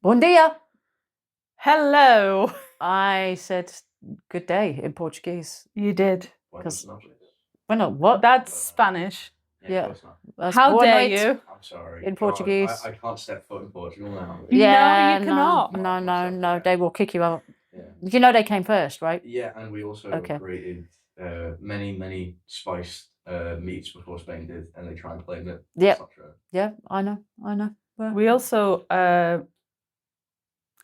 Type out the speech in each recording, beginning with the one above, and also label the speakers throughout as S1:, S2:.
S1: Bom dia.
S2: Hello.
S1: I said good day in Portuguese.
S2: You did.
S1: Because what?
S2: That's Spanish.
S1: Yeah. That's
S2: How
S1: boa
S2: dare
S1: noite
S2: you?
S3: I'm sorry.
S1: in Portuguese.
S3: I can't step foot in Portugal now.
S1: Yeah,
S2: No, you cannot.
S1: No. They will kick you out.
S3: Yeah.
S1: You know they came first, right?
S3: Yeah, and we also created many spiced meats before Spain did, and they try and claim it.
S1: Yep.
S3: It's not true.
S1: Yeah, I know. Well,
S2: We also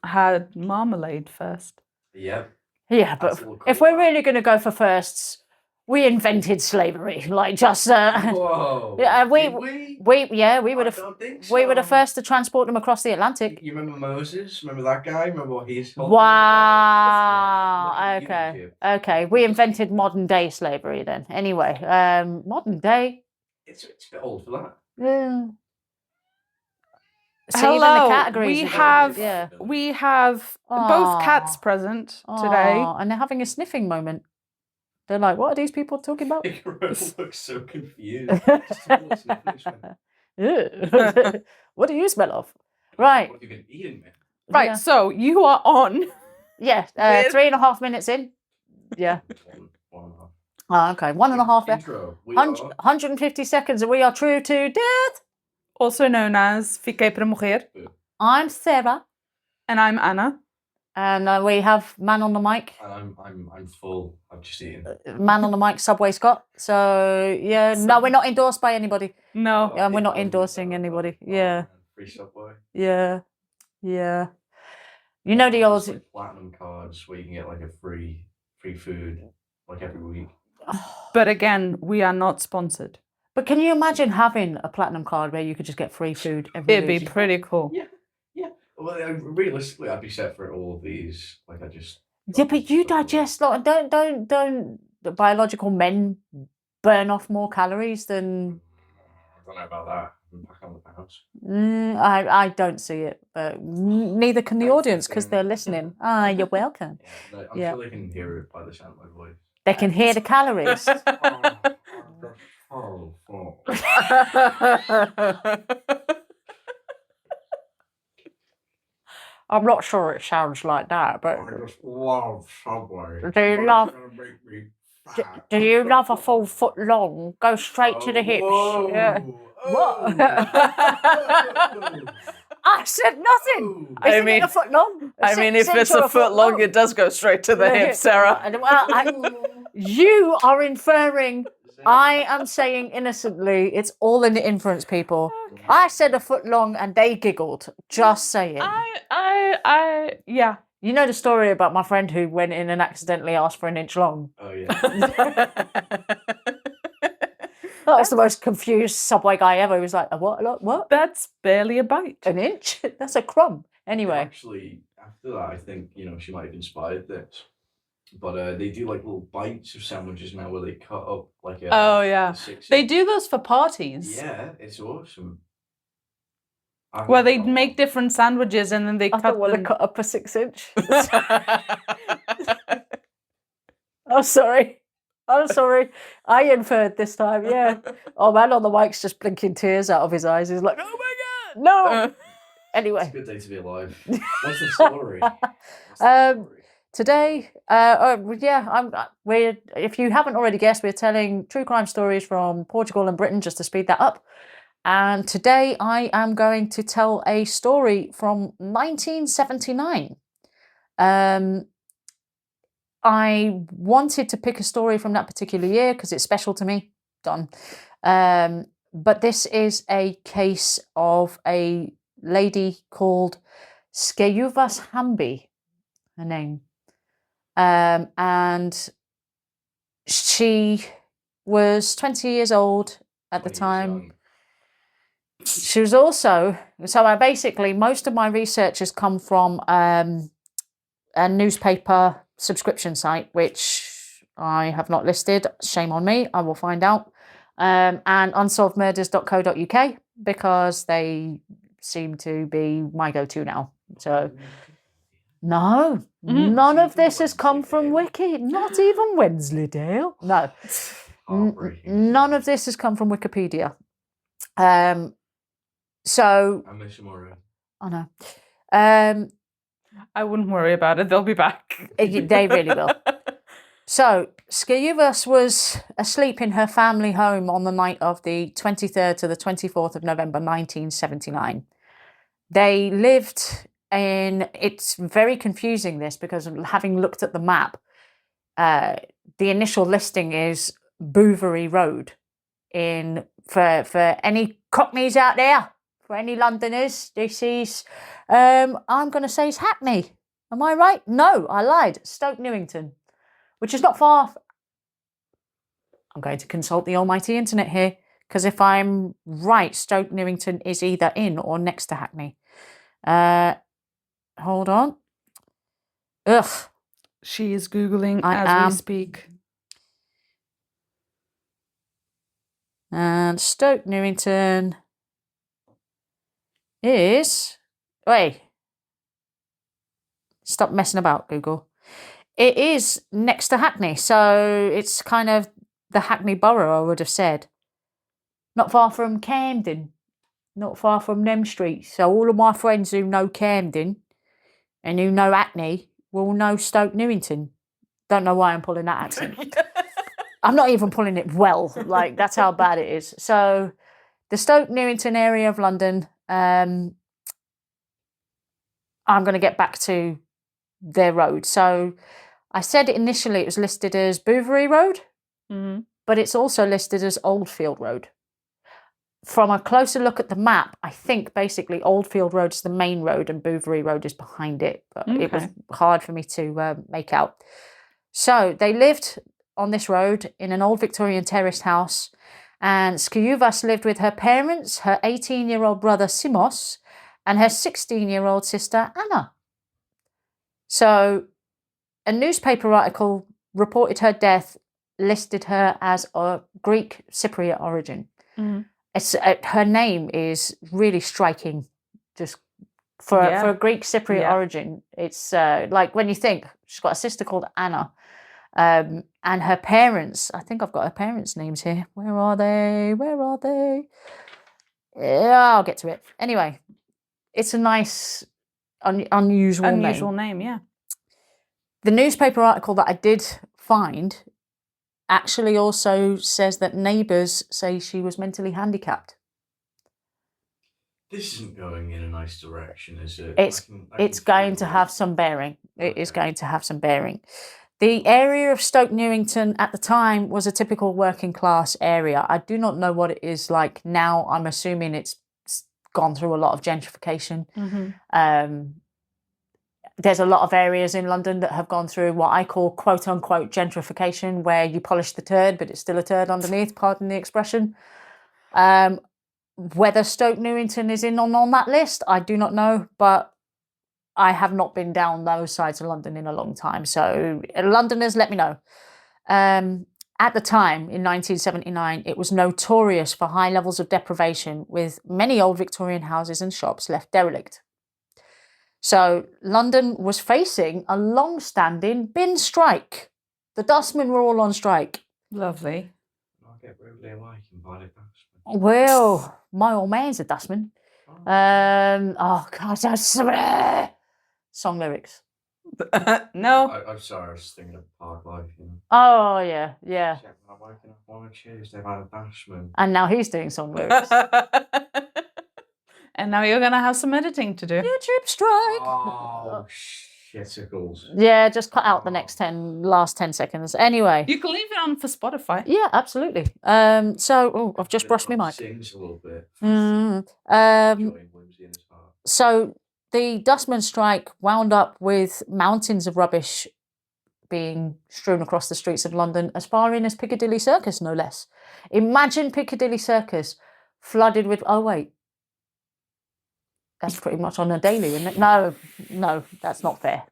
S2: had marmalade first.
S3: Yep.
S1: yeah, but
S3: That's a little
S1: if we're
S3: callback.
S1: really going to go for firsts, we invented slavery. Like just
S3: Whoa.
S1: yeah, we
S3: Did we?
S1: we were
S3: I
S1: the
S3: don't think
S1: we were the
S3: so.
S1: first to transport them across the Atlantic.
S3: You remember Moses? Remember that guy? Remember what he's called?
S1: Wow.
S3: Yeah, look at
S1: Okay.
S3: YouTube.
S1: Okay. We invented modern day slavery then. Anyway, modern day.
S3: It's a bit old for that.
S1: Yeah. See,
S2: Hello.
S1: even the categories.
S2: We have both cats present today.
S1: And they're having a sniffing moment. They're like, what are these people talking about?
S3: Cypriot looks so confused.
S1: What do you smell of? Right.
S3: What have you been eating, man?
S2: Right,
S1: Yeah.
S2: so you are on.
S1: Yeah.
S2: With-
S1: 3.5 minutes in. Yeah.
S3: One and a half.
S1: Oh, okay. 1.5 there.
S3: Intro.
S1: 150 seconds and we are true to death.
S2: Also known as Fiquei para Morrer.
S1: I'm Sarah.
S2: And I'm Anna.
S1: And we have man on the mic.
S3: And I'm full. I've just eaten.
S1: Man on the mic, Subway Scott. So yeah, no, we're not endorsed by anybody.
S2: No.
S1: Yeah, we're not endorsing anybody. Yeah.
S3: Free Subway.
S1: Yeah. You know the old
S3: like platinum cards where you can get like a free food like every week.
S2: But again, we are not sponsored.
S1: But can you imagine having a platinum card where you could just get free food every
S2: It'd
S1: week?
S2: be pretty cool.
S3: Yeah. Well, realistically, I'd be set for all of these. Like I just.
S1: Yeah, but you digest like don't the biological men burn off more calories than.
S3: I don't know about that. I'm back on the house.
S1: I don't see it, but neither can the audience because they're listening. You're welcome.
S3: Yeah, I'm sure they can hear it by the sound of my voice.
S1: They can hear the calories. I'm not sure it sounds like that, but
S3: I just love Subway.
S1: Do you love a full foot long? Go straight to the hips. Yeah. What? I said nothing. Isn't it a foot long?
S2: If it's a foot long, it does go straight to the hip, Sarah.
S1: Well, you are inferring. I am saying innocently. It's all in the inference, people. Okay. I said a foot long, and they giggled. Just saying.
S2: Yeah.
S1: You know the story about my friend who went in and accidentally asked for an inch long?
S3: Oh, yeah.
S1: That was the most confused Subway guy ever. He was like, what?
S2: That's barely a bite.
S1: An inch? That's a crumb. Anyway.
S3: Actually, after that, I think, she might have inspired this. But they do like little bites of sandwiches now where they cut up like a...
S2: Oh, yeah. They
S3: 6-inch.
S2: do those for parties.
S3: Yeah, it's awesome.
S2: Where they make different sandwiches and then they
S1: I
S2: cut
S1: don't want
S2: them.
S1: to cut up a 6-inch. I'm sorry. I inferred this time, yeah. Oh, man on the mic's just blinking tears out of his eyes. He's like, oh my God, no. Anyway.
S3: It's a good day to be alive. What's the story?
S1: Today, if you haven't already guessed, we're telling true crime stories from Portugal and Britain, just to speed that up. And today I am going to tell a story from 1979. I wanted to pick a story from that particular year because it's special to me. Done. But this is a case of a lady called Skejuvas Hamby, her name. And she was 20 years old at the time. She was also, basically, most of my research has come from a newspaper subscription site, which I have not listed. Shame on me. I will find out. And unsolvedmurders.co.uk, because they seem to be my go-to now. So, no, none of this has come from Wiki. Not even Wensleydale. No. None of this has come from Wikipedia. So
S3: I miss him already.
S1: I know.
S2: I wouldn't worry about it. They'll be back.
S1: They really will. So, Skijuvas was asleep in her family home on the night of the 23rd to the 24th of November 1979. They lived in, it's very confusing this, because having looked at the map, the initial listing is Bouverie Road. For any Cockneys out there, for any Londoners, this is, I'm going to say it's Hackney. Am I right? No, I lied. Stoke Newington, which is not far. I'm going to consult the almighty internet here, because if I'm right, Stoke Newington is either in or next to Hackney. Hold on. Ugh.
S2: She is Googling
S1: I
S2: as
S1: am.
S2: we speak.
S1: And Stoke Newington is... Wait. Stop messing about, Google. It is next to Hackney, so it's kind of the Hackney borough, I would have said. Not far from Camden. Not far from them streets. So all of my friends who know Camden and who know Hackney will know Stoke Newington. Don't know why I'm pulling that accent. I'm not even pulling it well. Like, that's how bad it is. So the Stoke Newington area of London, I'm going to get back to their road. So I said initially it was listed as Bouverie Road, but it's also listed as Oldfield Road. From a closer look at the map, I think basically Oldfield Road is the main road and Bouverie Road is behind it. But it was hard for me to make out. So they lived on this road in an old Victorian terraced house, and Skijuvas lived with her parents, her 18-year-old brother Simos, and her 16-year-old sister Anna. So a newspaper article reported her death, listed her as a Greek Cypriot origin. It's, her name is really striking, just for a Greek Cypriot origin. It's like when you think she's got a sister called Anna, and her parents. I think I've got her parents' names here. Where are they? Where are they? Yeah, I'll get to it. Anyway, it's a nice, unusual
S2: name. Yeah.
S1: The newspaper article that I did find actually also says that neighbours say she was mentally handicapped.
S3: This isn't going in a nice direction, is it?
S1: It's going to have some bearing. It is going to have some bearing. The area of Stoke Newington at the time was a typical working class area. I do not know what it is like now. I'm assuming it's gone through a lot of gentrification. There's a lot of areas in London that have gone through what I call quote unquote gentrification, where you polish the turd, but it's still a turd underneath, pardon the expression. Whether Stoke Newington is in on that list, I do not know, but I have not been down those sides of London in a long time. So Londoners, let me know. At the time, in 1979, it was notorious for high levels of deprivation, with many old Victorian houses and shops left derelict. So London was facing a long-standing bin strike. The dustmen were all on strike.
S2: Lovely.
S3: I'll get rudely awake and buy the dustman.
S1: Well, my old man's a dustman. Oh God, that's song lyrics.
S2: No.
S3: I'm sorry, I was thinking of Park Life, you know.
S1: Oh yeah.
S3: I'm waking up on a Tuesday, I've had a dustman.
S1: And now he's doing song lyrics.
S2: And now you're going to have some editing to do.
S1: YouTube strike.
S3: Oh, shiticles.
S1: Yeah, just cut out the last 10 seconds. Anyway.
S2: You can leave it on for Spotify.
S1: Yeah, absolutely. I've just brushed my mic.
S3: Sings a little bit.
S1: So the dustman strike wound up with mountains of rubbish being strewn across the streets of London, as far in as Piccadilly Circus, no less. Imagine Piccadilly Circus flooded with... Oh, wait. That's pretty much on a daily, isn't it? No, that's not fair.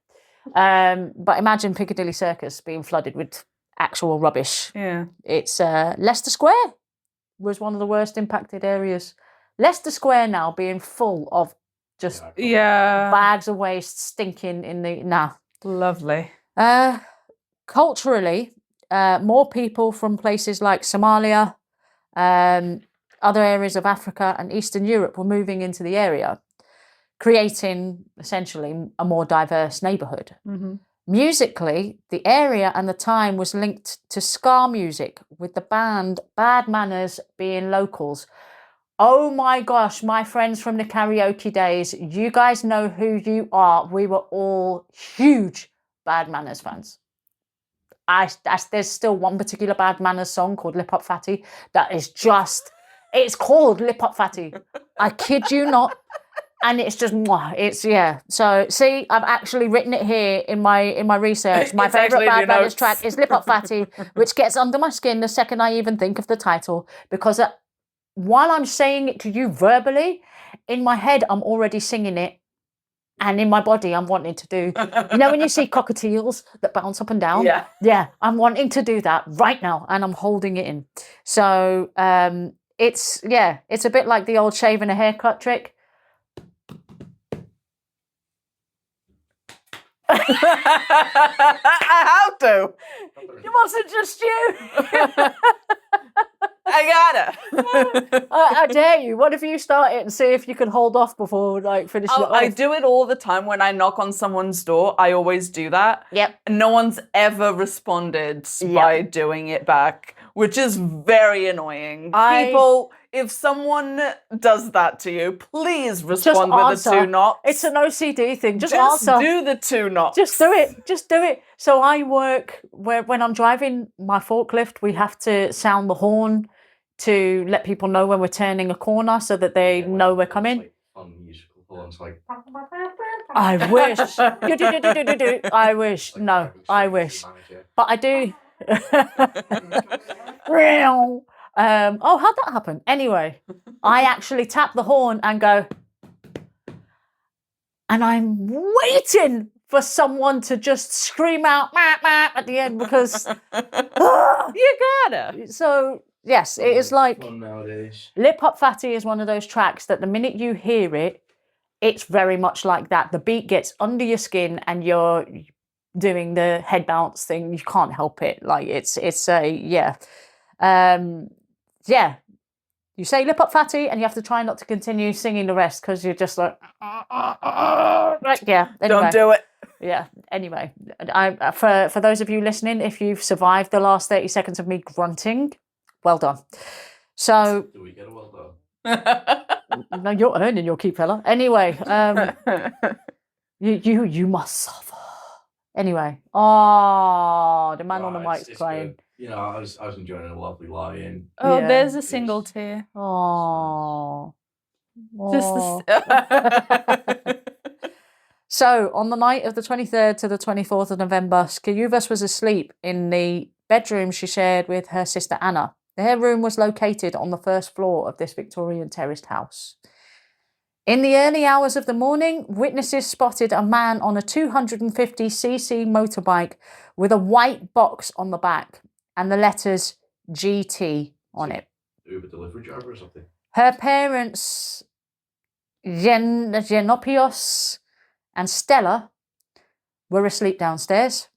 S1: But imagine Piccadilly Circus being flooded with actual rubbish.
S2: Yeah.
S1: It's Leicester Square was one of the worst impacted areas. Leicester Square now being full of just bags of waste stinking in the... Nah.
S2: Lovely.
S1: Culturally, more people from places like Somalia, other areas of Africa and Eastern Europe were moving into the area. creating essentially a more diverse neighborhood.
S2: Mm-hmm.
S1: Musically, the area and the time was linked to ska music, with the band Bad Manners being locals. Oh my gosh, my friends from the karaoke days, you guys know who you are. We were all huge Bad Manners fans. There's still one particular Bad Manners song called Lip Up Fatty that is just, it's called Lip Up Fatty. I kid you not. And it's just, it's, yeah. So, see, I've actually written it here in my research. My
S2: It's
S1: favourite
S2: actually in your
S1: Bad Manners
S2: notes.
S1: track is Lip Up Fatty, which gets under my skin the second I even think of the title. Because while I'm saying it to you verbally, in my head, I'm already singing it. And in my body, I'm wanting to do, you know, when you see cockatiels that bounce up and down?
S2: Yeah.
S1: Yeah, I'm wanting to do that right now. And I'm holding it in. So, it's a bit like the old shaving a haircut trick.
S2: I have to.
S1: It wasn't just you.
S2: I gotta.
S1: I dare you. What if you start it and see if you can hold off before finishing it off?
S2: I do it all the time when I knock on someone's door. I always do that.
S1: Yep.
S2: No one's ever responded by doing it back, which is very annoying. People, if someone does that to you, please respond with
S1: answer.
S2: the 2 knocks.
S1: It's an OCD thing. Just
S2: Just
S1: answer.
S2: do the 2 knocks.
S1: Just do it. Just do it. So I work when I'm driving my forklift, we have to sound the horn to let people know when we're turning a corner so that they know we're coming.
S3: Like fun musical horns, like.
S1: I wish. I wish. No, I wish. But I do. How'd that happen? Anyway, I actually tap the horn and go, and I'm waiting for someone to just scream out at the end because
S2: you gotta.
S1: So yes, it is like
S3: fun nowadays.
S1: Lip Up Fatty is one of those tracks that the minute you hear it, it's very much like that. The beat gets under your skin and you're doing the head bounce thing. You can't help it. Like it's you say Lip Up Fatty and you have to try not to continue singing the rest because you're just like yeah. Anyway.
S2: Don't do it.
S1: Yeah. Anyway, for those of you listening, if you've survived the last 30 seconds of me grunting, well done. So
S3: Do we get a well done?
S1: no, you're earning your keep, fella. Anyway, you must suffer. Anyway, the man on the mic's
S3: It's
S1: crying.
S3: good. You know, I was enjoying a lovely lie-in.
S2: Oh,
S1: Yeah.
S2: there's a single tear.
S1: Oh.
S2: Just the...
S1: So, on the night of the 23rd to the 24th of November, Skijuvas was asleep in the bedroom she shared with her sister Anna. Their room was located on the first floor of this Victorian terraced house. In the early hours of the morning, witnesses spotted a man on a 250cc motorbike with a white box on the back and the letters GT on it.
S3: Uber delivery driver or something.
S1: Her parents, Genopios and Stella, were asleep downstairs.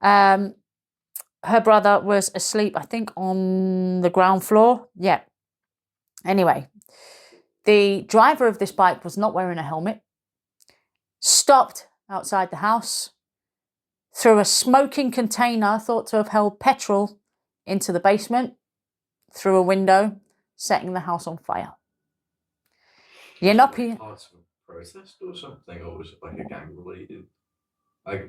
S1: Her brother was asleep, I think, on the ground floor. Yeah. Anyway, the driver of this bike was not wearing a helmet, stopped outside the house, threw a smoking container thought to have held petrol into the basement, through a window, setting the house on fire. Yenopia.
S3: Protest or something, or was it like a gang related?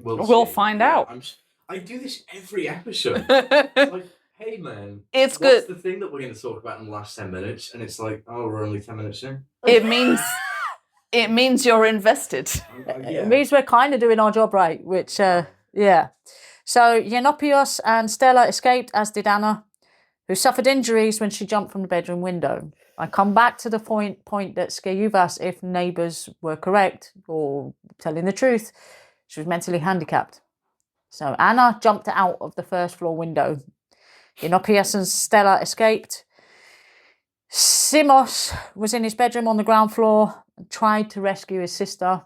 S2: We'll find out.
S3: I do this every episode. It's like, hey man,
S2: It's
S3: what's
S2: good.
S3: the thing that we're going to talk about in the last 10 minutes? And it's like, oh, we're only 10 minutes in.
S2: It means you're invested.
S1: It means we're kind of doing our job right, which, yeah. So Genopios and Stella escaped, as did Anna, who suffered injuries when she jumped from the bedroom window. I come back to the point that Skijuvas, if neighbours were correct or telling the truth, she was mentally handicapped. So Anna jumped out of the first floor window. Genopios and Stella escaped. Simos was in his bedroom on the ground floor and tried to rescue his sister,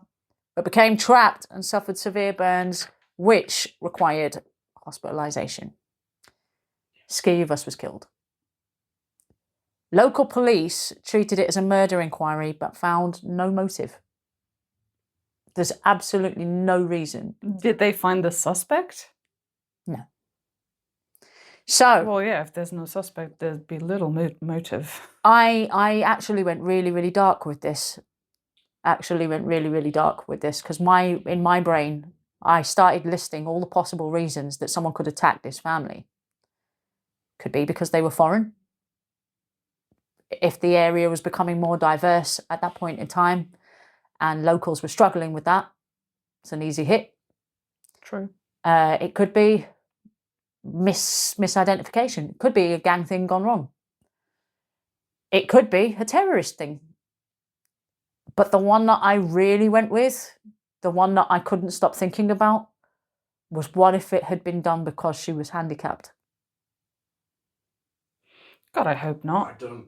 S1: but became trapped and suffered severe burns, which required hospitalisation. Skijuvas was killed. Local police treated it as a murder inquiry, but found no motive. There's absolutely no reason.
S2: Did they find the suspect?
S1: No. So,
S2: well, yeah, if there's no suspect, there'd be little motive.
S1: I actually went really, really dark with this. Because in my brain, I started listing all the possible reasons that someone could attack this family. Could be because they were foreign. If the area was becoming more diverse at that point in time and locals were struggling with that, it's an easy hit.
S2: True.
S1: It could be misidentification. It could be a gang thing gone wrong. It could be a terrorist thing. But the one that I really went with, the one that I couldn't stop thinking about, was what if it had been done because she was handicapped?
S2: God, I hope not.
S3: I don't.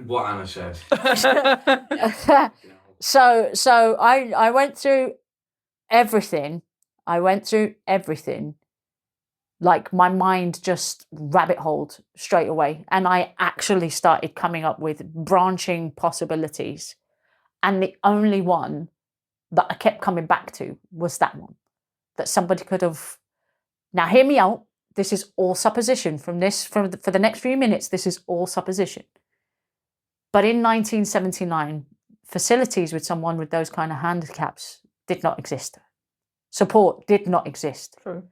S3: What Anna said.
S1: So I went through everything. Like my mind just rabbit holed straight away. And I actually started coming up with branching possibilities. And the only one that I kept coming back to was that one. That somebody could have... Now hear me out. This is all supposition for the next few minutes. This is all supposition. But in 1979, facilities with someone with those kind of handicaps did not exist. Support did not exist.
S2: True.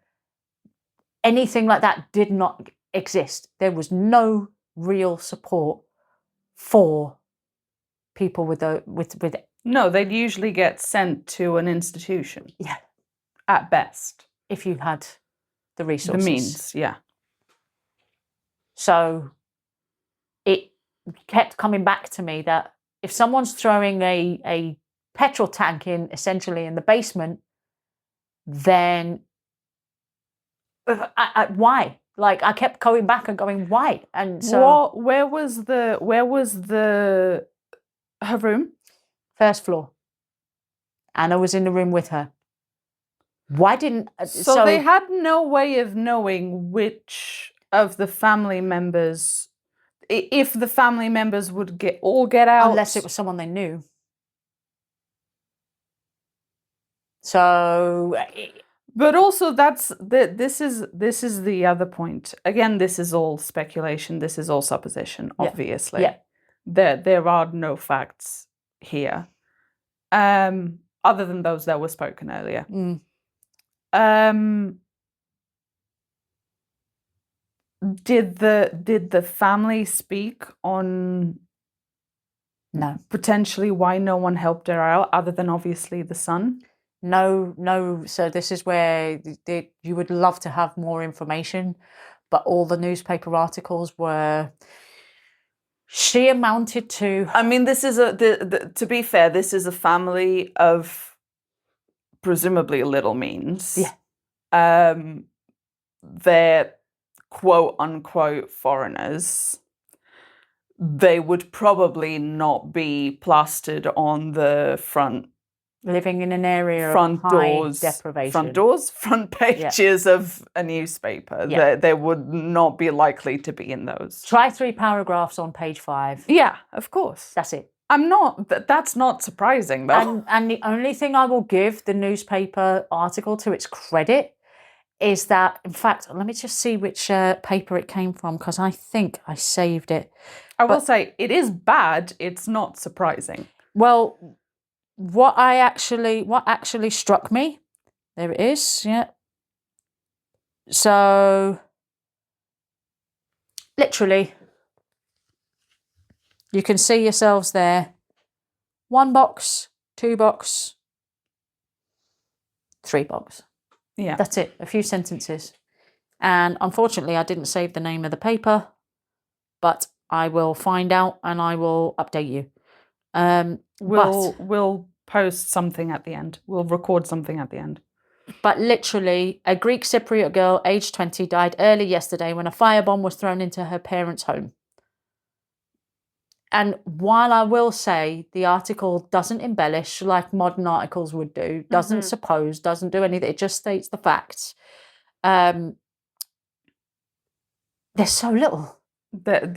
S1: Anything like that did not exist. There was no real support for people with
S2: No, they'd usually get sent to an institution.
S1: Yeah.
S2: At best.
S1: If you had the resources.
S2: The means, yeah.
S1: So it kept coming back to me that if someone's throwing a petrol tank in, essentially in the basement, then why? Like, I kept going back and going, why? And so
S2: where was her room?
S1: First floor. Anna was in the room with her. Why didn't...
S2: So they had no way of knowing which of the family members, if the family members would get out.
S1: Unless it was someone they knew. So...
S2: But also this is the other point. Again, this is all speculation. This is all supposition, obviously.
S1: Yeah.
S2: There are no facts here. Other than those that were spoken earlier.
S1: Mm.
S2: Did the family speak on potentially why no one helped her out other than obviously the son?
S1: No. So this is where you would love to have more information, but all the newspaper articles were... She amounted to...
S2: I mean, this is to be fair, this is a family of presumably little means.
S1: Yeah.
S2: They're quote unquote foreigners. They would probably not be plastered on the front.
S1: Living in an area of high deprivation.
S2: Front pages of a newspaper.
S1: Yeah.
S2: They would not be likely to be in those.
S1: Try 3 paragraphs on page 5.
S2: Yeah, of course.
S1: That's it.
S2: That's not surprising, though.
S1: And the only thing I will give the newspaper article to its credit is that, in fact, let me just see which paper it came from, because I think I saved it.
S2: I will say, it is bad. It's not surprising.
S1: Well... What actually struck me, there it is, yeah. So, literally, you can see yourselves there. 1 box, 2 box, 3 box.
S2: Yeah.
S1: That's it, a few sentences. And unfortunately, I didn't save the name of the paper, but I will find out and I will update you.
S2: We'll post something at the end. We'll record something at the end.
S1: But literally, a Greek Cypriot girl, aged 20, died early yesterday when a firebomb was thrown into her parents' home. And while I will say the article doesn't embellish like modern articles would do, doesn't suppose, doesn't do anything, it just states the facts. There's so little.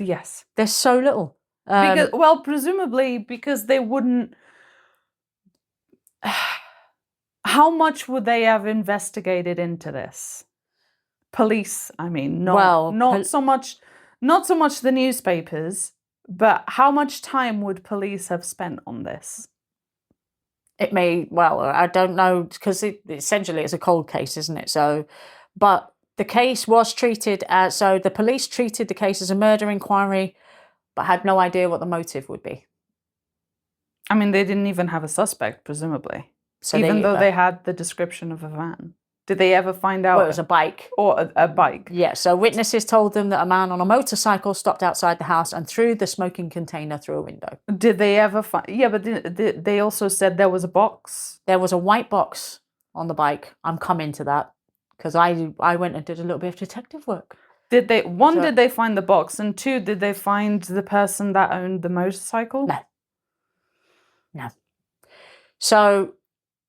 S2: Yes.
S1: There's so little.
S2: Presumably because they wouldn't... How much would they have investigated into this? Police, I mean, not so much the newspapers, but how much time would police have spent on this?
S1: It may, well, I don't know, because essentially it's a cold case, isn't it? So, but the case was treated as, so the police treated the case as a murder inquiry, but had no idea what the motive would be.
S2: I mean, they didn't even have a suspect, presumably.
S1: So
S2: even though they had the description of a van. Did they ever find out?
S1: Well, it was a bike.
S2: Or a bike.
S1: Yeah, so witnesses told them that a man on a motorcycle stopped outside the house and threw the smoking container through a window.
S2: Did they ever find... Yeah, but they also said there was a box.
S1: There was a white box on the bike. I'm coming to that, because I went and did a little bit of detective work.
S2: Did they... Did they find the box? And two, did they find the person that owned the motorcycle?
S1: No. So...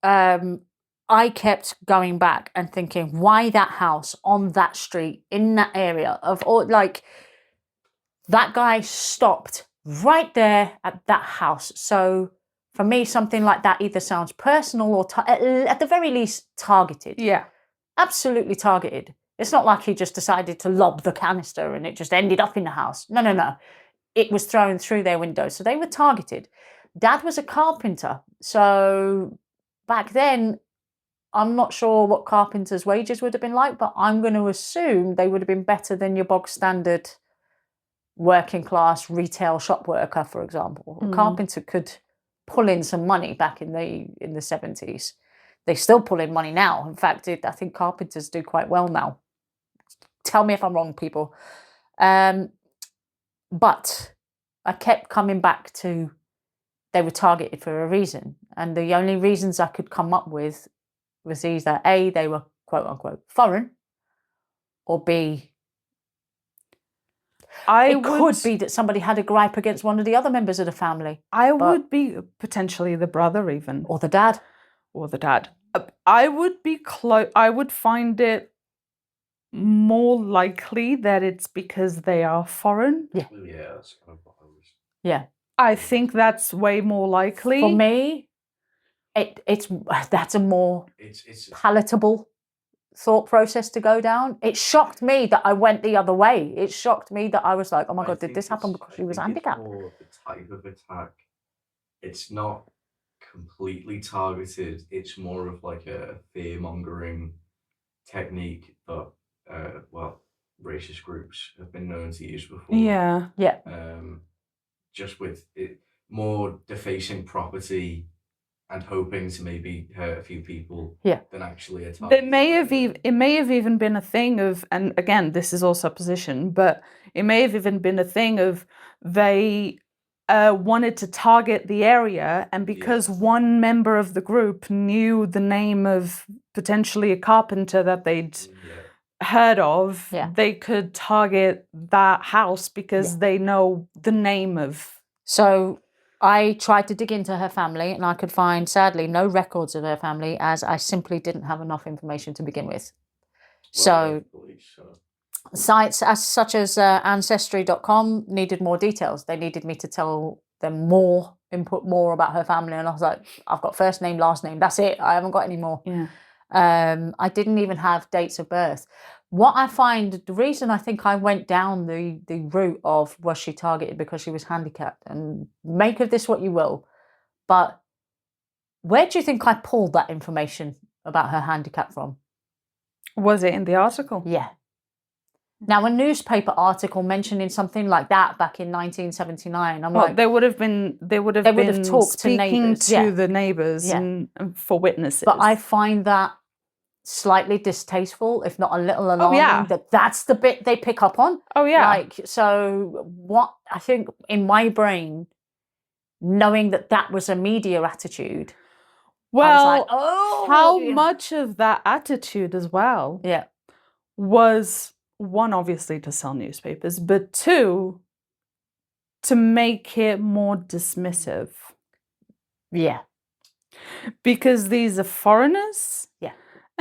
S1: I kept going back and thinking, why that house on that street in that area of all, like, that guy stopped right there at that house. So for me, something like that either sounds personal or at the very least targeted.
S2: Yeah.
S1: Absolutely targeted. It's not like he just decided to lob the canister and it just ended up in the house. No. It was thrown through their window. So they were targeted. Dad was a carpenter. So back then, I'm not sure what carpenters' wages would have been like, but I'm going to assume they would have been better than your bog standard working class retail shop worker, for example. A carpenter could pull in some money back in the 70s. They still pull in money now. In fact, I think carpenters do quite well now. Tell me if I'm wrong, people. But I kept coming back to they were targeted for a reason. And the only reasons I could come up with was either A, they were quote unquote foreign, or B, it could be that somebody had a gripe against one of the other members of the family.
S2: Would be potentially the brother even.
S1: Or the dad.
S2: I would be I would find it more likely that it's because they are foreign.
S1: Yeah.
S3: Yeah, that's kind of what I was...
S1: Yeah.
S2: I think that's way more likely.
S1: For me, that's a more palatable thought process to go down. It shocked me that I went the other way. It shocked me that I was like, oh my God, did this happen because she was handicapped?
S3: It's more the type of attack. It's not completely targeted. It's more of like a fear-mongering technique that, racist groups have been known to use before.
S2: Yeah.
S3: Just with it more defacing property and hoping to maybe hurt a few people than actually attack.
S2: It may have even been a thing of, and again, this is all supposition, but it may have even been a thing of they wanted to target the area, and because one member of the group knew the name of potentially a carpenter that they'd heard of, they could target that house because they know the name of. So
S1: I tried to dig into her family and I could find, sadly, no records of her family, as I simply didn't have enough information to begin with. So sites such as Ancestry.com needed more details. They needed me to tell them more, input more about her family. And I was like, I've got first name, last name. That's it. I haven't got any more. I didn't even have dates of birth. What I find, the reason I think I went down the route of was she targeted because she was handicapped, and make of this what you will, but where do you think I pulled that information about her handicap from?
S2: Was it in the article?
S1: Yeah. Now, a newspaper article mentioning something like that back in 1979, like,
S2: they would have talked to neighbours, the neighbours and for witnesses.
S1: But I find that slightly distasteful, if not a little alarming, that's the bit they pick up on. So what I think in my brain, knowing that was a media attitude,
S2: well, I was like, how much of that attitude as well was, one, obviously to sell newspapers, but two, to make it more dismissive. Because these are foreigners.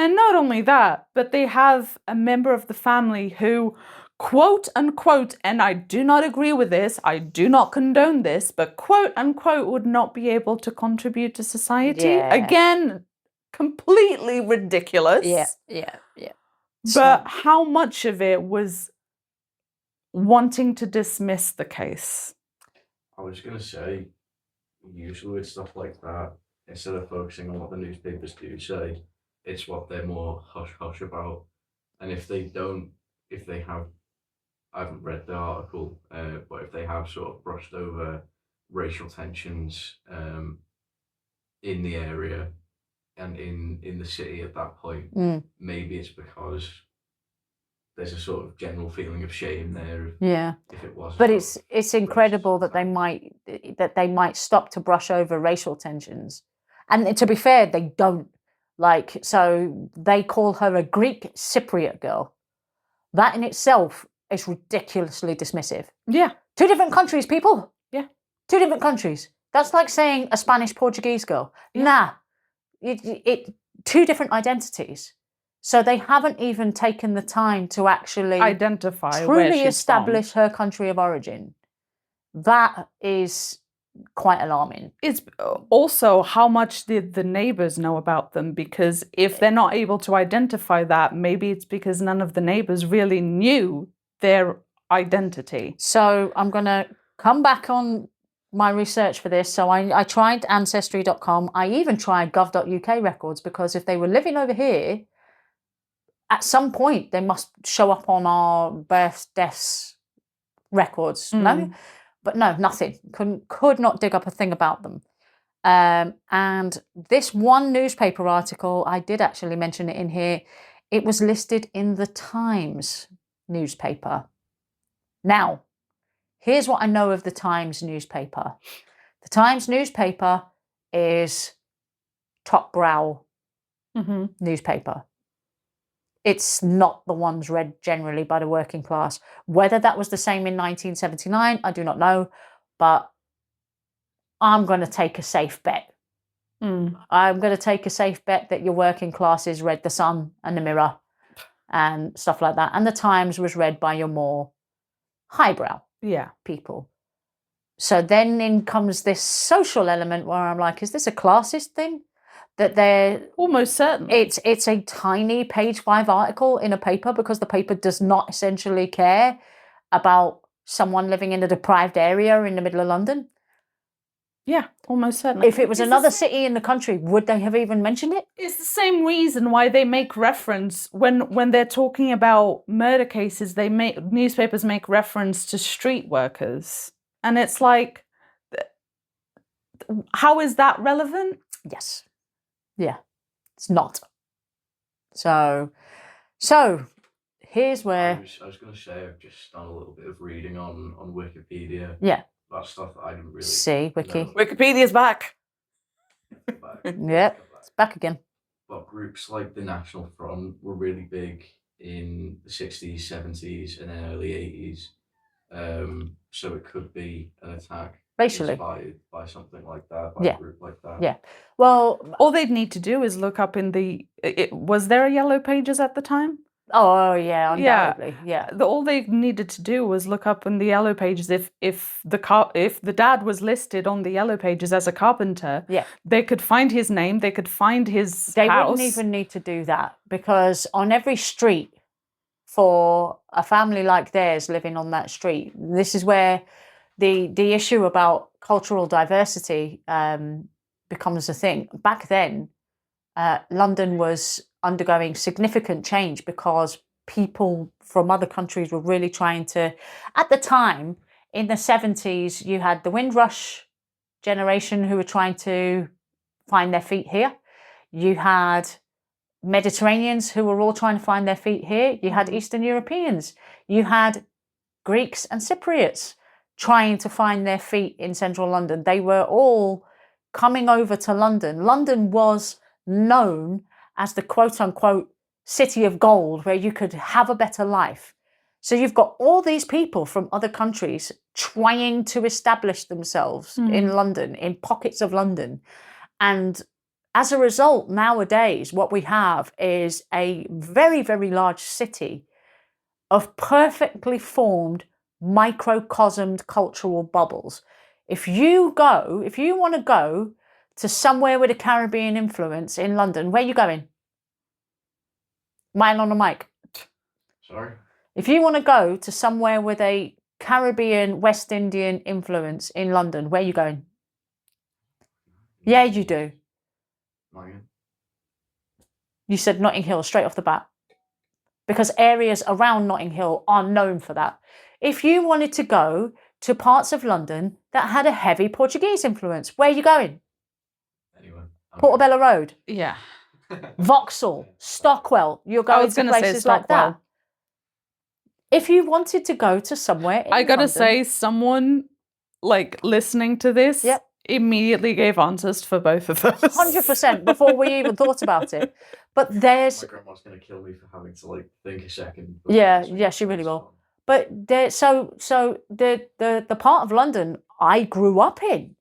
S2: And not only that, but they have a member of the family who, quote unquote, and I do not agree with this, I do not condone this, but quote unquote would not be able to contribute to society. Again, completely ridiculous.
S1: Yeah.
S2: But how much of it was wanting to dismiss the case?
S3: I was going to say, usually with stuff like that, instead of focusing on what the newspapers do say, it's what they're more hush-hush about. And if they don't, if they have, I haven't read the article, but if they have sort of brushed over racial tensions in the area and in the city at that point, maybe it's because there's a sort of general feeling of shame there.
S1: Yeah.
S3: If it was,
S1: but it's incredible that they might stop to brush over racial tensions, and to be fair, they don't. Like, so they call her a Greek Cypriot girl. That in itself is ridiculously dismissive.
S2: Yeah.
S1: 2 different countries, people.
S2: Yeah.
S1: 2 different countries. That's like saying a Spanish Portuguese girl.
S2: Yeah.
S1: Nah. It 2 different identities. So they haven't even taken the time to actually
S2: identify,
S1: truly establish her country of origin. That is quite alarming.
S2: It's also, how much did the neighbors know about them? Because if they're not able to identify that, maybe it's because none of the neighbors really knew their identity.
S1: So I'm going to come back on my research for this. So I tried Ancestry.com. I even tried gov.uk records, because if they were living over here, at some point they must show up on our births, deaths records. No? But no, nothing. Could not dig up a thing about them. And this one newspaper article, I did actually mention it in here. It was listed in the Times newspaper. Now, here's what I know of the Times newspaper. The Times newspaper is top brow newspaper. It's not the ones read generally by the working class. Whether that was the same in 1979, I do not know, but I'm going to take a safe bet. I'm going to take a safe bet that your working classes read The Sun and The Mirror and stuff like that. And the Times was read by your more highbrow people. So then in comes this social element where I'm like, is this a classist thing? That they're
S2: almost certain.
S1: It's a tiny page 5 article in a paper, because the paper does not essentially care about someone living in a deprived area in the middle of London.
S2: Yeah, almost certainly.
S1: If it was another city in the country, would they have even mentioned it?
S2: It's the same reason why they make reference when they're talking about murder cases. Newspapers make reference to street workers, and it's like, how is that relevant?
S1: Yes. Yeah, it's not. So here's where
S3: I was going to say, I've just done a little bit of reading on Wikipedia.
S1: Yeah.
S3: That's stuff that I didn't really
S1: see. Wiki.
S3: know.
S2: Wikipedia's back.
S1: Yep, it's back again.
S3: But groups like the National Front were really big in the 60s, 70s, and then early 80s. So it could be an attack
S1: Racially.
S3: inspired by something like that, by a group like that.
S1: Yeah. Well,
S2: all they'd need to do is look up in the. Was there a Yellow Pages at the time?
S1: Oh yeah, undoubtedly. Yeah.
S2: All they needed to do was look up in the Yellow Pages if the dad was listed on the Yellow Pages as a carpenter.
S1: Yeah.
S2: They could find his name. They could find his
S1: They
S2: house.
S1: wouldn't even need to do that, because on every street, for a family like theirs living on that street, this is where the issue about cultural diversity becomes a thing. Back then, London was undergoing significant change, because people from other countries were really trying to, at the time, in the 70s, you had the Windrush generation who were trying to find their feet here. You had Mediterraneans who were all trying to find their feet here. You had Eastern Europeans. You had Greeks and Cypriots trying to find their feet in central London. They were all coming over to London. London was known as the quote-unquote city of gold, where you could have a better life. So you've got all these people from other countries trying to establish themselves in London, in pockets of London. And as a result, nowadays, what we have is a very, very large city of perfectly formed, microcosmed cultural bubbles. If you want to go to somewhere with a Caribbean influence in London, where are you going? Man on the mic.
S3: Sorry?
S1: If you want to go to somewhere with a Caribbean, West Indian influence in London, where are you going? Yeah, you do.
S3: Nottingham.
S1: You said Notting Hill straight off the bat. Because areas around Notting Hill are known for that. If you wanted to go to parts of London that had a heavy Portuguese influence, where are you going?
S3: Anyway.
S1: Portobello Road,
S2: Yeah.
S1: Vauxhall, Stockwell. You're
S2: I
S1: going
S2: was
S1: to
S2: gonna say
S1: places like
S2: Stockwell.
S1: that. If you wanted to go to somewhere in
S2: I gotta
S1: London,
S2: say, someone like listening to this
S1: Yep.
S2: immediately gave answers for both of us.
S1: 100% before we even thought about it. But there's,
S3: My grandma's going to kill me for having to like think a second.
S1: yeah, she really will. But there, so the part of London I grew up in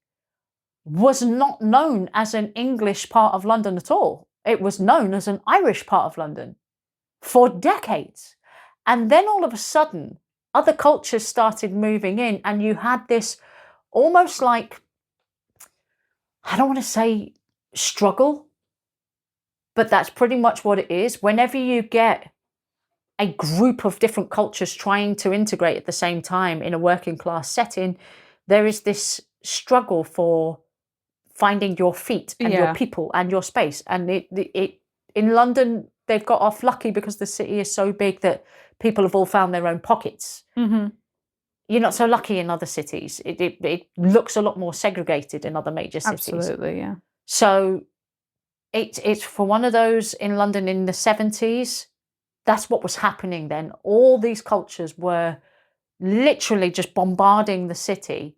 S1: was not known as an English part of London at all. It was known as an Irish part of London for decades. And then all of a sudden, other cultures started moving in, and you had this almost like, I don't want to say struggle, but that's pretty much what it is. Whenever you get a group of different cultures trying to integrate at the same time in a working class setting, there is this struggle for finding your feet and your
S2: Yeah.
S1: people and your space. And it in London, they've got off lucky because the city is so big that people have all found their own pockets.
S2: Mm-hmm.
S1: You're not so lucky in other cities. It looks a lot more segregated in other major cities.
S2: Absolutely, yeah.
S1: So it's for one of those in London in the 70s, that's what was happening then. All these cultures were literally just bombarding the city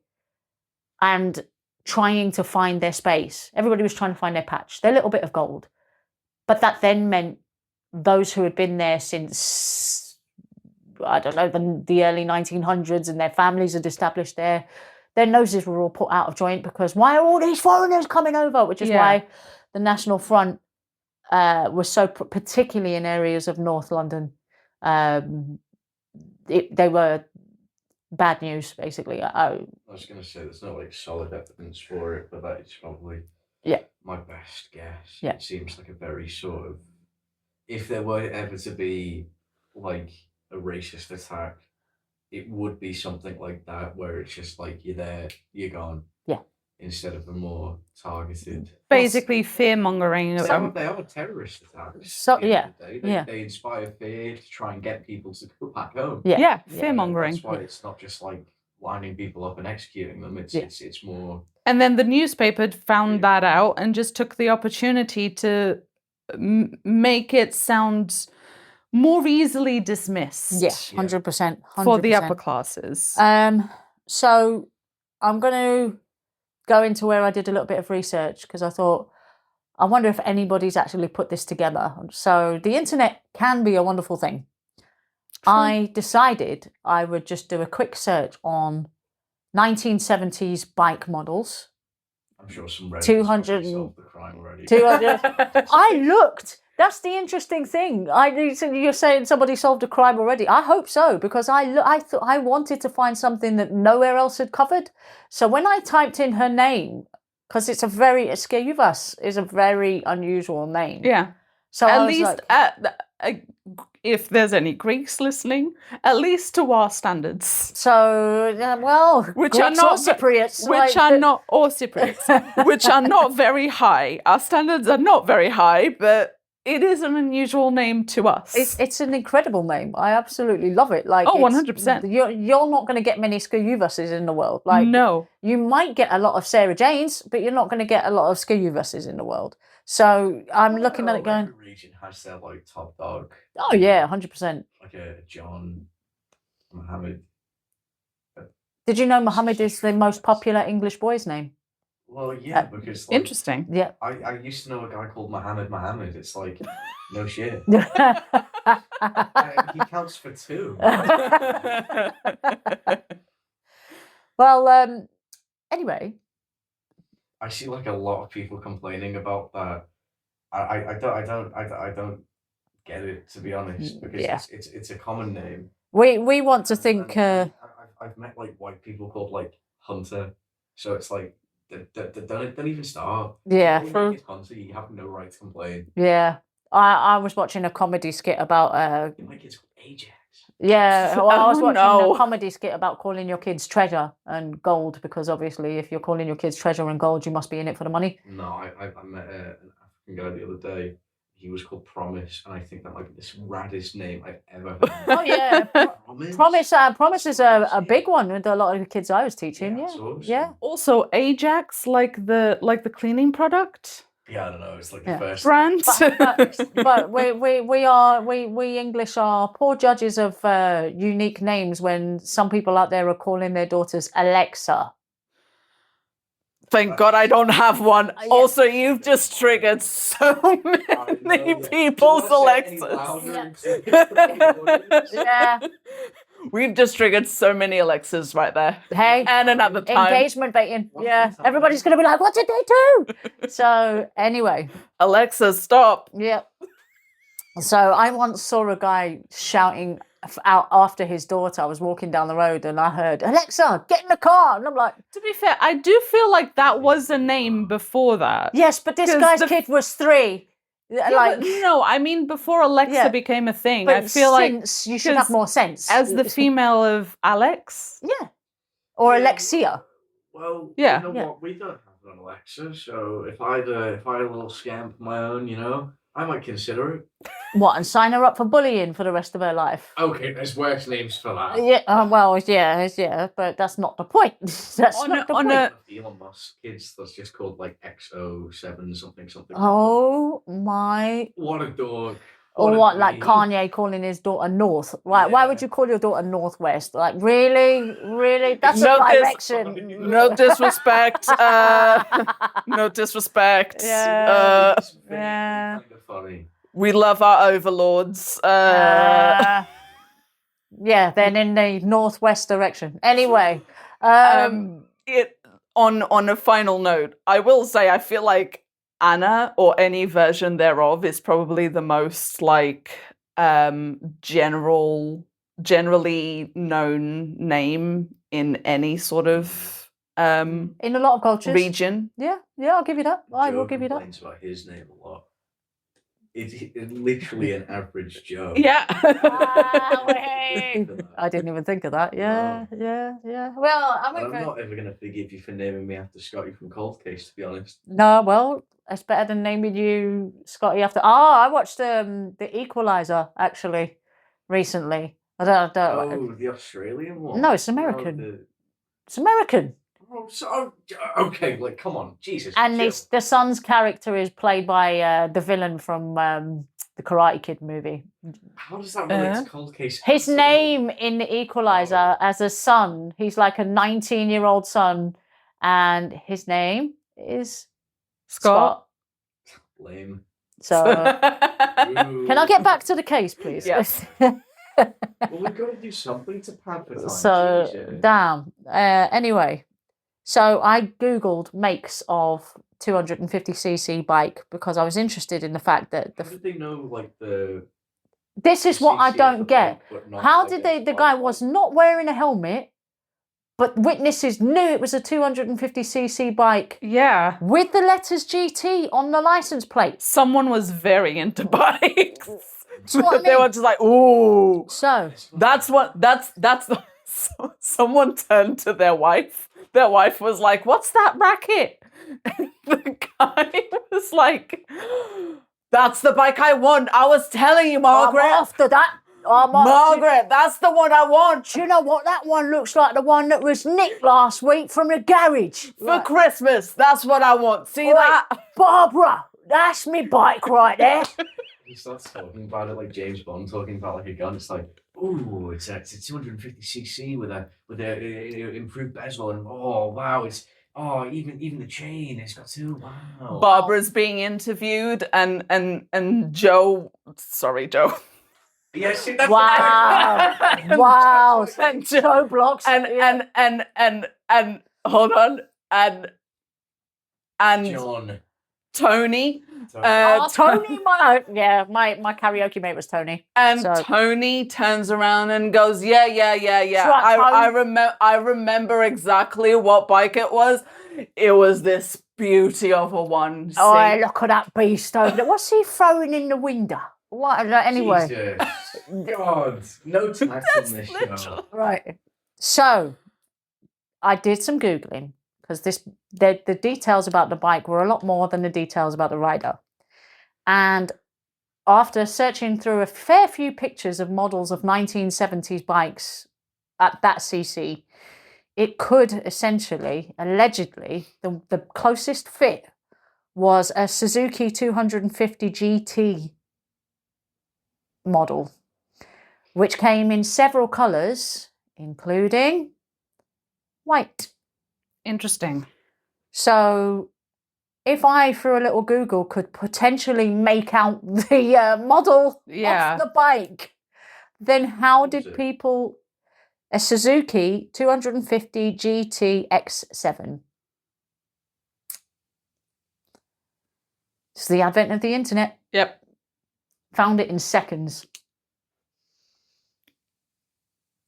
S1: and trying to find their space. Everybody was trying to find their patch, their little bit of gold. But that then meant those who had been there since, I don't know, the early 1900s and their families had established there, their noses were all put out of joint because why are all these foreigners coming over? Which is why the National Front was so, particularly in areas of North London, they were bad news, basically.
S3: I was going to say there's no like solid evidence for it, but that is probably my best guess.
S1: Yeah.
S3: It seems like a very sort of, if there were ever to be like a racist attack, it would be something like that where it's just like you're there, you're gone.
S1: Yeah.
S3: Instead of a more targeted.
S2: Basically, fear mongering.
S3: They are terrorist attacks.
S1: So,
S3: at the end of the day.
S1: yeah.
S3: They inspire fear to try and get people to go back home.
S2: Yeah, fear mongering.
S3: That's why it's not just like lining people up and executing them. It's more.
S2: And then the newspaper found that out and just took the opportunity to make it sound more easily dismissed.
S1: Yeah, 100%.
S2: For the upper classes.
S1: So I'm going to go into where I did a little bit of research because I thought, I wonder if anybody's actually put this together. So the internet can be a wonderful thing. True. I decided I would just do a quick search on 1970s bike models.
S3: I'm sure some
S1: 200
S3: solved the crime already.
S1: 200. I looked. That's the interesting thing. You're saying somebody solved a crime already. I hope so, because I thought I wanted to find something that nowhere else had covered. So when I typed in her name, because it's Skejuvas is a very unusual name.
S2: Yeah.
S1: So
S2: at least if there's any Greeks listening, at least to our standards.
S1: So
S2: which
S1: Greeks
S2: are not
S1: Cypriots,
S2: Cypriots, which are not very high. Our standards are not very high, but it is an unusual name to us.
S1: It's an incredible name. I absolutely love it.
S2: 100%.
S1: You're not going to get many Skejuvases in the world.
S2: No.
S1: You might get a lot of Sarah Janes, but you're not going to get a lot of Skejuvases in the world. So I'm looking at it going.
S3: Every region has their like top dog.
S1: Oh yeah, 100%.
S3: Like a John, Mohammed.
S1: Did you know Mohammed is the most popular English boy's name?
S3: Well, yeah, because like,
S2: interesting.
S1: Yeah.
S3: I used to know a guy called Mohammed. It's like, no shit. He counts for two.
S1: Well, anyway.
S3: I see like a lot of people complaining about that. I don't get it, to be honest, because it's a common name.
S1: We want to think.
S3: I've met like white people called like Hunter, so it's like Don't even start.
S1: Yeah,
S3: If
S1: for-
S3: it's content, you have no right to complain.
S1: Yeah. I was watching a comedy skit about
S3: My kid's called Ajax.
S1: yeah, well, I was
S2: Oh,
S1: watching
S2: no.
S1: a comedy skit about calling your kids treasure and gold, because obviously if you're calling your kids treasure and gold, you must be in it for the money.
S3: No, I met an African guy the other day. He was called Promise, and I think that might be the raddest name I've ever heard.
S1: Oh yeah, Promise is a big one with a lot of the kids I was teaching.
S3: Yeah,
S1: Yeah,
S3: it's awesome.
S1: yeah.
S2: Also, Ajax, like the cleaning product
S3: Yeah, I don't know. It's like the
S1: Yeah.
S3: first
S2: brand.
S1: But we English are poor judges of unique names when some people out there are calling their daughters Alexa.
S2: Thank God I don't have one.
S1: Yeah.
S2: Also, you've just triggered so many people's Alexas.
S1: Yeah.
S2: We've just triggered so many Alexas right there.
S1: Hey,
S2: And another time.
S1: engagement baiting.
S3: What's
S1: Yeah,
S3: the time?
S1: everybody's gonna be like, "What did they do?" So anyway,
S2: Alexa, stop.
S1: yeah. So I once saw a guy shouting out after his daughter. I was walking down the road and I heard, "Alexa, get in the car!" And I'm like,
S2: To be fair, I do feel like that was a name before that.
S1: "Yes, but this
S2: 'Cause
S1: guy's
S2: the-
S1: kid was 3."
S2: Yeah,
S1: Like,
S2: but no, I mean before Alexa
S1: Yeah.
S2: became a thing.
S1: but
S2: I feel like
S1: since you should have
S2: 'cause
S1: more sense
S2: as the female of Alex.
S1: yeah, or Alexia.
S3: Well,
S2: Yeah.
S3: you know
S1: Yeah.
S3: what? We don't have an Alexa, so if I had a little scamp of my own, I might consider it.
S1: What, and sign her up for bullying for the rest of her life?
S3: Okay, there's worse names for that.
S1: Yeah, well, yeah, but that's not the point. That's
S2: On
S1: not the
S2: on
S1: point.
S2: a
S3: Elon Musk kids, that's just called like XO7 something.
S1: Oh my!
S3: What a dog.
S1: Or
S3: a
S1: what, like
S3: dweeb.
S1: Kanye calling his daughter North? Right? Why would
S3: Yeah.
S1: you call your daughter Northwest? Like, really? That's
S2: No
S1: a
S2: dis-
S1: direction.
S2: no disrespect. No disrespect.
S1: Yeah.
S3: It's very
S1: yeah.
S3: kind of funny.
S2: We love our overlords.
S1: Yeah, then in the northwest direction. Anyway,
S2: On a final note, I will say I feel like Anna or any version thereof is probably the most like generally known name in any sort of
S1: in a lot of cultures,
S2: region.
S1: yeah, I'll give you that. I will
S3: Joe
S1: give you that.
S3: complains about his name a lot. It's literally an average Joe.
S2: Yeah.
S1: I didn't even think of that. Yeah. Well, I
S3: And I'm
S1: went
S3: not ever going to forgive you for naming me after Scotty from Cold Case, to be honest.
S1: No, well, it's better than naming you Scotty after. Oh, I watched the Equalizer actually recently. I don't.
S3: Oh, the Australian one?
S1: No, it's American. It's American.
S3: Okay, like, come on, Jesus.
S1: And
S3: chill.
S1: the son's character is played by the villain from the Karate Kid movie.
S3: How does that relate to Cold Case?
S1: His name in the Equalizer as a son, he's like a 19-year-old son, and his name is Scott.
S3: Lame.
S1: So, can I get back to the case, please?
S2: Yes.
S3: Well, we've got to do something to pad for time.
S1: So,
S3: Jesus.
S1: damn. Anyway, so I Googled makes of 250cc bike because I was interested in the fact that
S3: How did they know, like, the...
S1: this is what I
S3: CC of
S1: don't
S3: the
S1: get.
S3: bike, but not
S1: How did the
S3: identify
S1: guy
S3: the
S1: was
S3: bike?
S1: not wearing a helmet, but witnesses knew it was a 250cc bike
S2: Yeah.
S1: with the letters GT on the license plate.
S2: Someone was very into bikes.
S1: what I
S2: They
S1: mean.
S2: were just like, ooh.
S1: So,
S2: That's the someone turned to their wife. Their wife was like, "What's that racket?" And the guy was like, "That's the bike I want. I was telling you, Margaret.
S1: after that,
S2: Margaret, that's the one I want
S1: do you know what? That one looks like the one that was nicked last week from the garage.
S2: for Christmas. That's what I want. See
S1: Right.
S2: that?"
S1: Barbara, that's me bike right there.
S3: He starts talking about it like James Bond talking about like a gun. It's like, ooh, it's a 250cc with a improved bezel, and oh wow, it's even the chain, it's got two. Wow.
S2: Barbara's being interviewed, and Joe. Sorry, Joe.
S3: Yeah, see, that's
S1: Wow. Wow.
S2: And
S1: Joe blocks.
S2: and hold on, and
S3: John.
S2: Tony.
S1: Tony, my karaoke mate was Tony.
S2: And
S1: So-
S2: Tony turns around and goes, yeah.
S1: Right,
S2: I remember exactly what bike it was. it was this beauty of a one.
S1: Oh, look at that beast over there. What's he throwing in the window? What? Anyway.
S3: Jesus. God, no tact on this show.
S1: Right. So, I did some Googling because the details about the bike were a lot more than the details about the rider. And after searching through a fair few pictures of models of 1970s bikes at that CC, it could essentially, allegedly, the closest fit was a Suzuki 250 GT model, which came in several colours, including white.
S2: Interesting.
S1: So if I, through a little Google, could potentially make out the model of the bike, then how did people... A Suzuki 250 GT X7. It's the advent of the internet.
S2: Yep.
S1: Found it in seconds.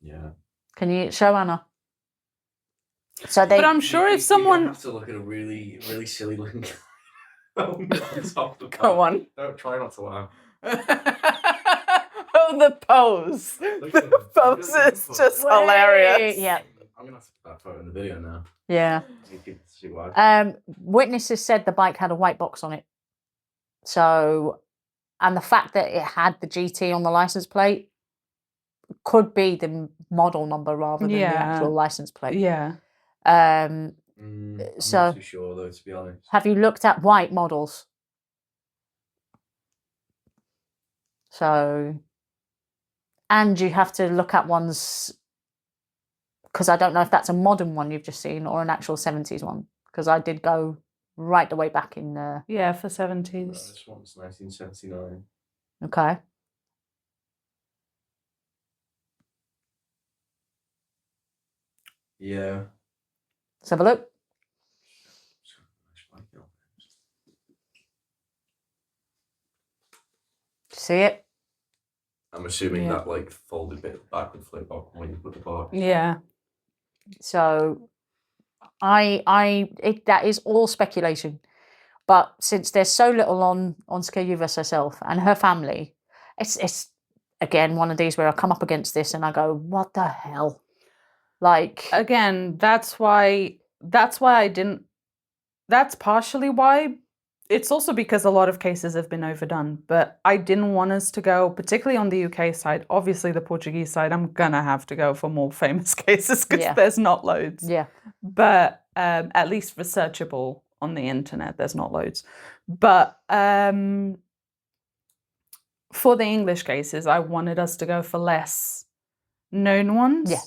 S3: Yeah.
S1: Can you show Anna? So
S2: But I'm sure if someone...
S3: You have to look at a really, really silly looking on top of the
S2: Go on.
S3: Don't try not to laugh.
S2: Oh, the pose. The pose is just hilarious.
S1: Yeah.
S3: I'm going to have to put that photo in the video now.
S1: Yeah.
S3: So you can see why.
S1: Witnesses said the bike had a white box on it. So, and the fact that it had the GT on the license plate could be the model number rather than the actual license plate.
S2: Yeah.
S3: I'm
S1: so
S3: not too sure though, to be honest.
S1: Have you looked at white models? So, and you have to look at ones, because I don't know if that's a modern one you've just seen or an actual 70s one, because I did go right the way back in
S2: yeah, for 70s.
S3: No, this one's 1979.
S1: Okay.
S3: Yeah.
S1: Let's have a look. See it?
S3: I'm assuming that like folded bit back would flip up when you put the box.
S2: Yeah.
S1: So that is all speculation. But since there's so little on Skayuvas herself and her family, it's again one of these where I come up against this and I go, what the hell? Like,
S2: again, that's why I didn't. That's partially why. It's also because a lot of cases have been overdone, but I didn't want us to go, particularly on the UK side. Obviously, the Portuguese side, I'm gonna have to go for more famous cases because there's not loads.
S1: Yeah.
S2: But at least researchable on the internet, there's not loads. But for the English cases, I wanted us to go for less known ones.
S1: Yeah.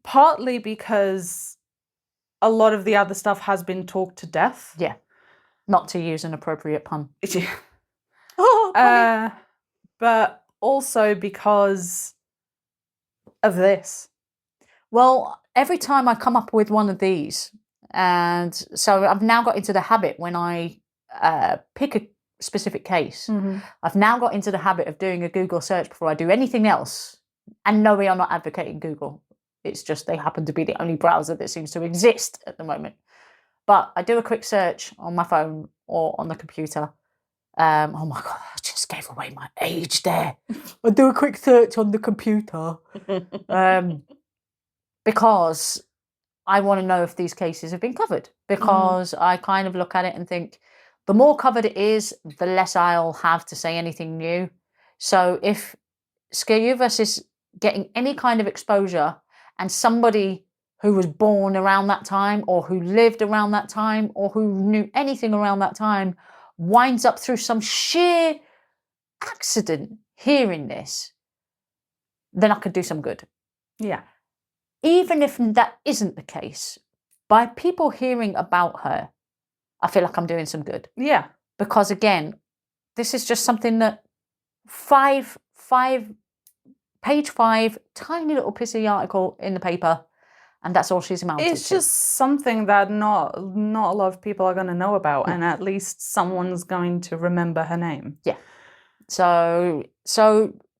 S2: Partly because a lot of the other stuff has been talked to death.
S1: Yeah. Not to use an appropriate pun.
S2: Oh, but also because of this.
S1: Well, every time I come up with one of these, and so I've now got into the habit when I pick a specific case, I've now got into the habit of doing a Google search before I do anything else. And no, we are not advocating Google. It's just they happen to be the only browser that seems to exist at the moment. But I do a quick search on my phone or on the computer. Oh my God, I just gave away my age there. I do a quick search on the computer. Because I want to know if these cases have been covered. Because I kind of look at it and think, the more covered it is, the less I'll have to say anything new. So if Skayuvas is getting any kind of exposure and somebody who was born around that time or who lived around that time or who knew anything around that time winds up through some sheer accident hearing this, then I could do some good.
S2: Yeah.
S1: Even if that isn't the case, by people hearing about her, I feel like I'm doing some good.
S2: Yeah.
S1: Because again, this is just something that page 5, tiny little pissy article in the paper, and that's all she's amounted to.
S2: It's just something that not a lot of people are going to know about, and at least someone's going to remember her name.
S1: Yeah. So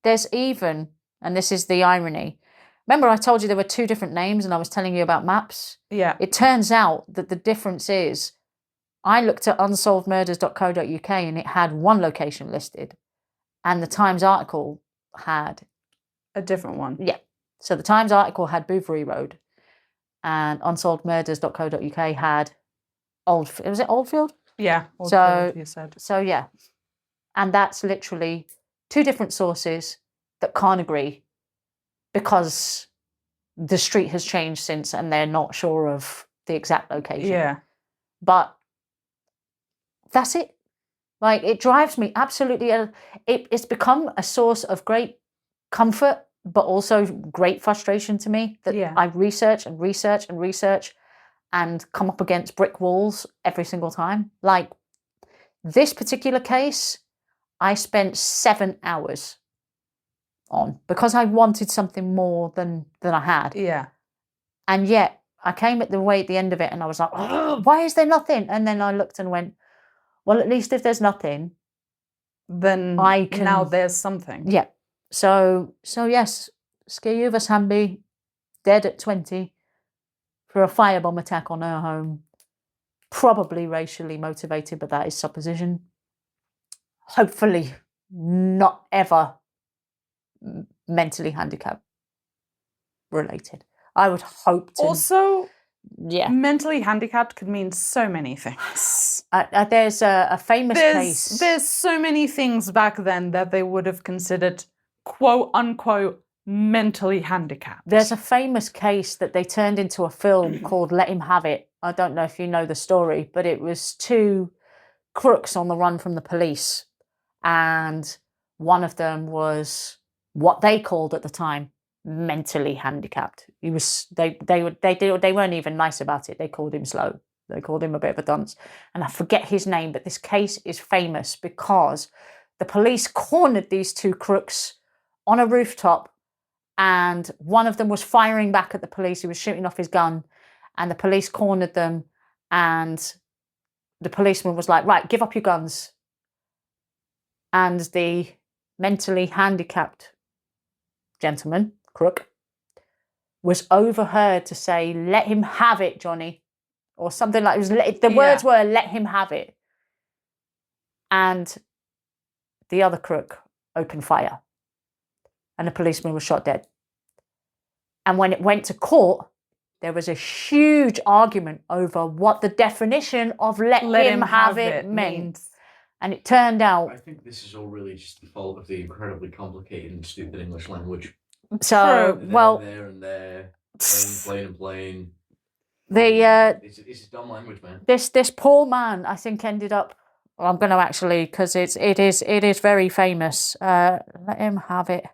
S1: there's even, and this is the irony, Remember I told you there were 2 different names and I was telling you about maps?
S2: Yeah.
S1: It turns out that the difference is I looked at unsolvedmurders.co.uk and it had one location listed, and the Times article had
S2: A different one.
S1: Yeah. So the Times article had Bouverie Road, and unsolvedmurders.co.uk had was it Oldfield?
S2: Yeah.
S1: So-
S2: Oldfield, you said.
S1: So yeah. And that's literally 2 different sources that can't agree because the street has changed since and they're not sure of the exact location.
S2: Yeah.
S1: But that's it. Like, it drives me absolutely. It's become a source of great comfort, but also great frustration to me that
S2: Yeah.
S1: I research and research and research and come up against brick walls every single time. Like, this particular case, I spent 7 hours on because I wanted something more than I had.
S2: Yeah.
S1: And yet I came at the end of it and I was like, oh, why is there nothing? And then I looked and went, well, at least if there's nothing,
S2: Then
S1: I can-
S2: now there's something.
S1: yeah. So yes, Skiuva Sambi, dead at 20 for a firebomb attack on her home. Probably racially motivated, but that is supposition. Hopefully not ever mentally handicapped related. I would hope to.
S2: Also,
S1: Yeah.
S2: mentally handicapped could mean so many things.
S1: There's a famous case.
S2: There's so many things back then that they would have considered quote unquote mentally handicapped.
S1: There's a famous case that they turned into a film called Let Him Have It. I don't know if you know the story, but it was 2 crooks on the run from the police. And one of them was what they called at the time mentally handicapped. They weren't even nice about it. They called him slow. They called him a bit of a dunce. And I forget his name, but this case is famous because the police cornered these 2 crooks on a rooftop, and one of them was firing back at the police. He was shooting off his gun, and the police cornered them, and the policeman was like, right, give up your guns. And the mentally handicapped gentleman, crook, was overheard to say, let him have it, Johnny. Or something like it. The words were, let him have it. And the other crook opened fire. And the policeman was shot dead. And when it went to court, there was a huge argument over what the definition of let him have it meant.
S2: means.
S1: And it turned out.
S3: I think this is all really just the fault of the incredibly complicated and stupid English language.
S1: So, well,
S3: There and there, plain.
S1: it's
S3: It's a dumb language, man.
S1: this poor man, I think, ended up. Well, I'm going to actually, because it is very famous. Let him have it.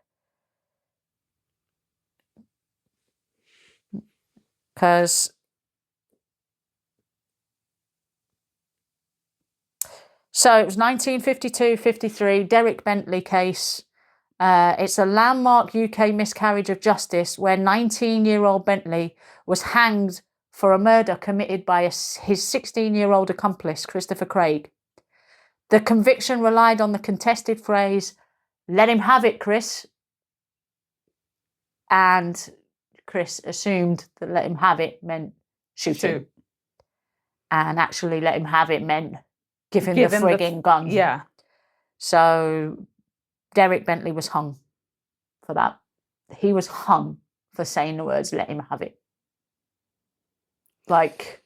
S1: Because so it was 1952-53 Derek Bentley case. It's a landmark UK miscarriage of justice where 19-year-old Bentley was hanged for a murder committed by his 16-year-old accomplice, Christopher Craig. The conviction relied on the contested phrase, let him have it, Chris. And Chris assumed that let him have it meant shoot him. And actually let him have it meant give him the frigging gun.
S2: Yeah.
S1: So Derek Bentley was hung for that. He was hung for saying the words, let him have it. Like,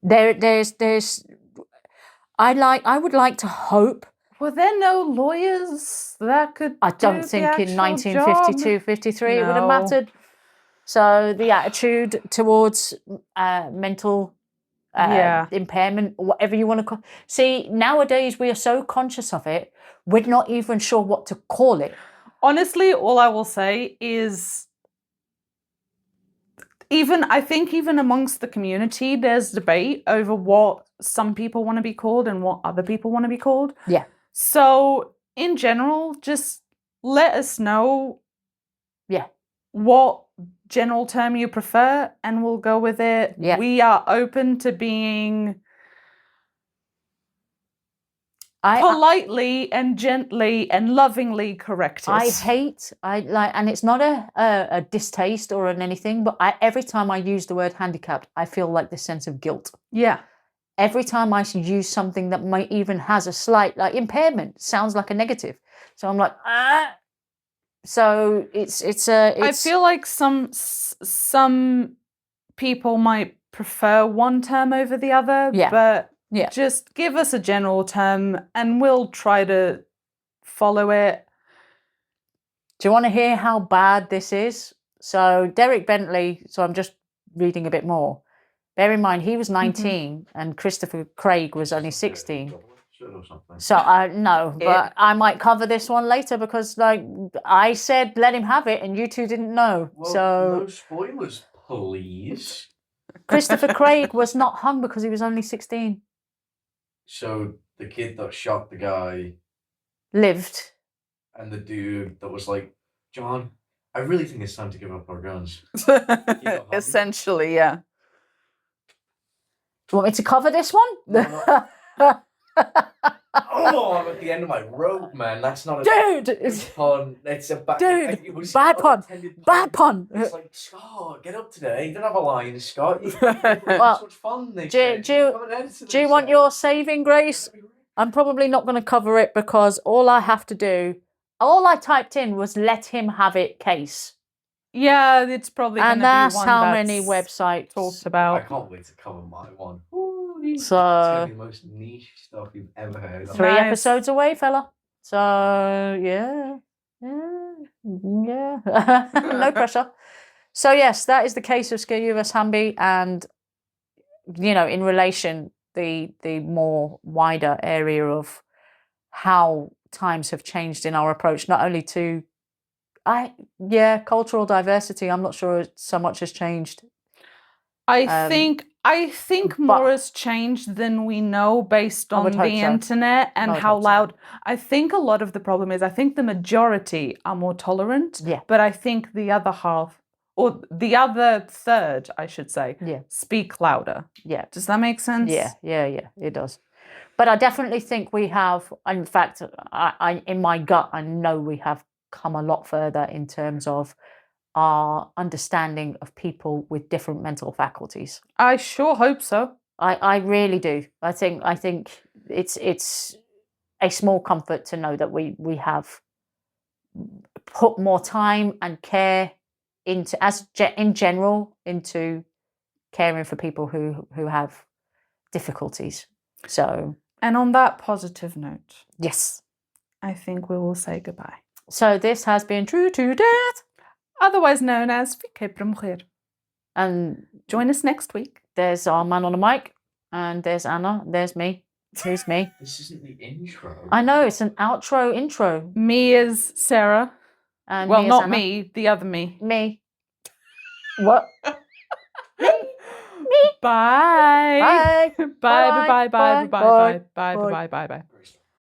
S1: there's I would like to hope.
S2: Were there no lawyers that could
S1: I don't
S2: do
S1: think
S2: the
S1: in
S2: actual
S1: 1952, 53 it would have
S2: No.
S1: mattered. So the attitude towards mental impairment, or whatever you want to call. See, nowadays we are so conscious of it, we're not even sure what to call it.
S2: Honestly, all I will say is I think even amongst the community, there's debate over what some people want to be called and what other people want to be called.
S1: Yeah.
S2: So in general, just let us know what general term you prefer and we'll go with it.
S1: Yeah.
S2: We are open to being politely and gently and lovingly correct it.
S1: And it's not a distaste or anything, but every time I use the word handicapped, I feel like this sense of guilt.
S2: Yeah.
S1: Every time I use something that might even has a slight like impairment, sounds like a negative. So I'm like, ah. So it's. I
S2: feel like some people might prefer one term over the other, but just give us a general term and we'll try to follow it.
S1: Do you want to hear how bad this is? So Derek Bentley, so I'm just reading a bit more. Bear in mind, he was 19 and Christopher Craig was only 16. So but I might cover this one later because like I said, let him have it and you two didn't know.
S3: Well,
S1: so
S3: no spoilers, please.
S1: Christopher Craig was not hung because he was only 16.
S3: So the kid that shot the guy
S1: lived.
S3: And the dude that was like, John, I really think it's time to give up our guns.
S2: Essentially, yeah.
S1: Do you want me to cover this one?
S3: No. Oh, I'm at the end of my rope, man. That's not a pun. It's a bad
S1: bad pun. Bad pun.
S3: It's like, Scott, get up today. You don't have a line, Scott. Well, so much fun.
S1: Do you want your saving grace? I'm probably not going to cover it because all I typed in was let him have it case.
S2: Yeah, it's probably going to be one
S1: that's how many websites
S2: talked about.
S3: I can't wait to cover my one.
S1: So
S3: it's going to be the most niche stuff you've ever heard of.
S1: 3 episodes away, fella. So yeah. No pressure. So yes, that is the case of Sciurus Hamby, and in relation the more wider area of how times have changed in our approach, not only to cultural diversity. I'm not sure so much has changed.
S2: I think more has changed than we know based on the internet and how loud. I think a lot of the problem is I think the majority are more tolerant, but I think the other half, or the other third, I should say, speak louder.
S1: Yeah.
S2: Does that make sense?
S1: Yeah, it does. But I definitely think we have, in fact, I in my gut, I know we have come a lot further in terms of our understanding of people with different mental faculties.
S2: I sure hope so.
S1: I really do. I think it's a small comfort to know that we have put more time and care into in general into caring for people who have difficulties. So,
S2: and on that positive note,
S1: yes,
S2: I think we will say goodbye.
S1: So this has been True to Death,
S2: otherwise known as Fiquei para Morrer.
S1: And
S2: join us next week.
S1: There's our man on the mic, and there's Anna, there's me. Who's me?
S3: This isn't the intro.
S1: I know, it's an outro intro.
S2: Me is Sarah.
S1: And
S2: well,
S1: me
S2: not
S1: Anna.
S2: me, the other me.
S1: Me. What? Me.
S2: Bye.
S1: Bye.
S2: Bye. Bye. Bye. Bye. Bye. Bye. Bye. Bye. Bye. Bye. Bye.